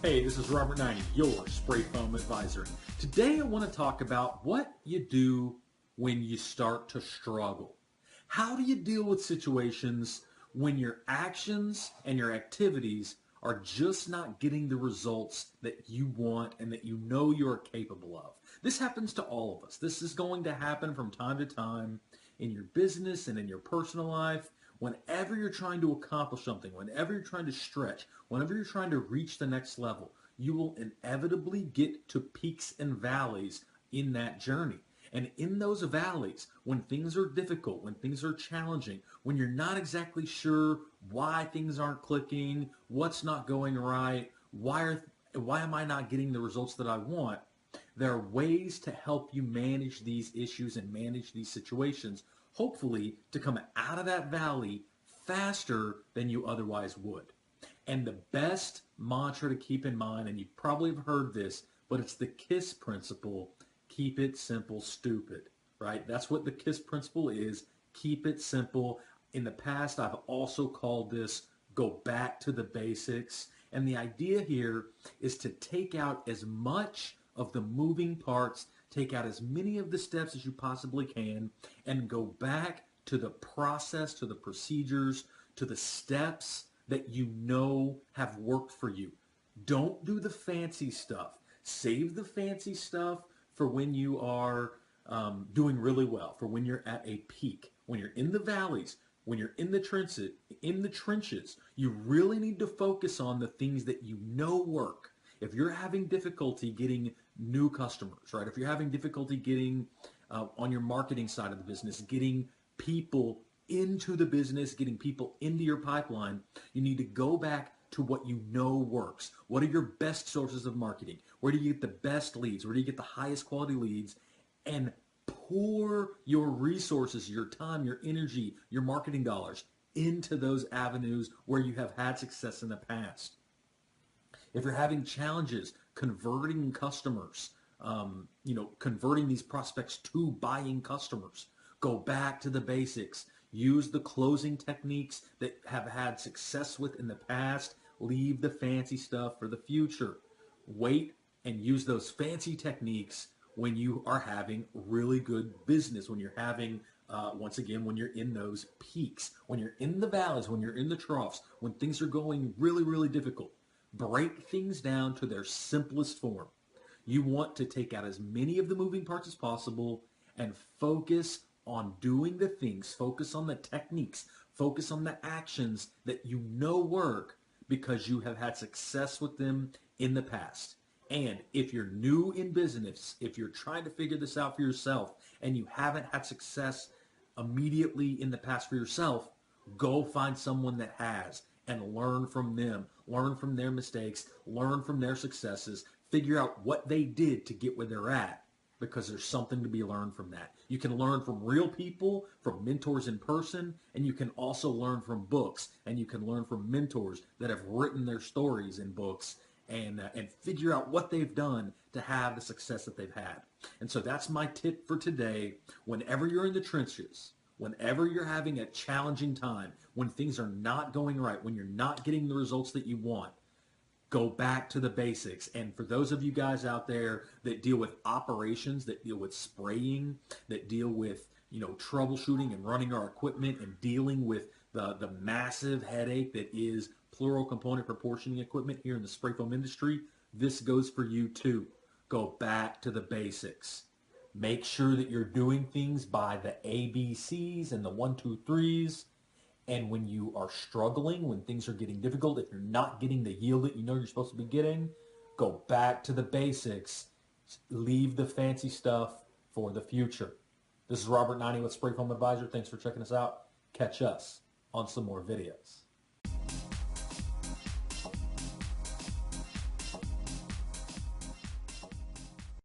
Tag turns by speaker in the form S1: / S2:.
S1: Hey, this is Robert Naini, your spray foam advisor. Today I want to talk about what you do when you start to struggle. How do you deal with situations when your actions and your activities are just not getting the results that you want and that you know you're capable of? This happens to all of us. This is going to happen from time to time in your business and in your personal life. Whenever you're trying to accomplish something, whenever you're trying to stretch, whenever you're trying to reach the next level, you will inevitably get to peaks and valleys in that journey. And in those valleys, when things are difficult, when things are challenging, when you're not exactly sure why things aren't clicking, what's not going right, why am I not getting the results that I want, there are ways to help you manage these issues and manage these situations, hopefully to come out of that valley faster than you otherwise would. And the best mantra to keep in mind, and you probably have heard this, but it's the KISS principle: keep it simple, stupid, right? That's what the KISS principle is. Keep it simple. In the past, I've also called this go back to the basics. And the idea here is to take out as much of the moving parts, take out as many of the steps as you possibly can, and go back to the process, to the procedures, to the steps that you know have worked for you. Don't do the fancy stuff. Save the fancy stuff for when you are doing really well, for when you're at a peak. When you're in the valleys, when you're in the trenches, you really need to focus on the things that you know work. If you're having difficulty getting new customers, right? If you're having difficulty getting on your marketing side of the business, getting people into the business, getting people into your pipeline, you need to go back to what you know works. What are your best sources of marketing? Where do you get the best leads? Where do you get the highest quality leads? And pour your resources, your time, your energy, your marketing dollars into those avenues where you have had success in the past. If you're having challenges converting customers, converting these prospects to buying customers, go back to the basics. Use the closing techniques that have had success with in the past. Leave the fancy stuff for the future. Wait and use those fancy techniques when you are having really good business, when you're having, once again, when you're in those peaks, when you're in the valleys, when you're in the troughs, when things are going really, really difficult. Break things down to their simplest form. You want to take out as many of the moving parts as possible and focus on doing the things, focus on the techniques, focus on the actions that you know work because you have had success with them in the past. And if you're new in business, if you're trying to figure this out for yourself and you haven't had success immediately in the past for yourself, go find someone that has and learn from them, learn from their mistakes, learn from their successes, figure out what they did to get where they're at, because there's something to be learned from that. You can learn from real people, from mentors in person, and you can also learn from books, and you can learn from mentors that have written their stories in books and figure out what they've done to have the success that they've had. And so that's my tip for today. Whenever you're in the trenches, whenever you're having a challenging time, when things are not going right, when you're not getting the results that you want, go back to the basics. And for those of you guys out there that deal with operations, that deal with spraying, that deal with troubleshooting and running our equipment and dealing with the massive headache that is plural component proportioning equipment here in the spray foam industry, this goes for you too. Go back to the basics. Make sure that you're doing things by the ABCs and the 1, 2, 3s. And when you are struggling, when things are getting difficult, if you're not getting the yield that you know you're supposed to be getting, go back to the basics. Leave the fancy stuff for the future. This is Robert Naini with Spray Foam Advisor. Thanks for checking us out. Catch us on some more videos.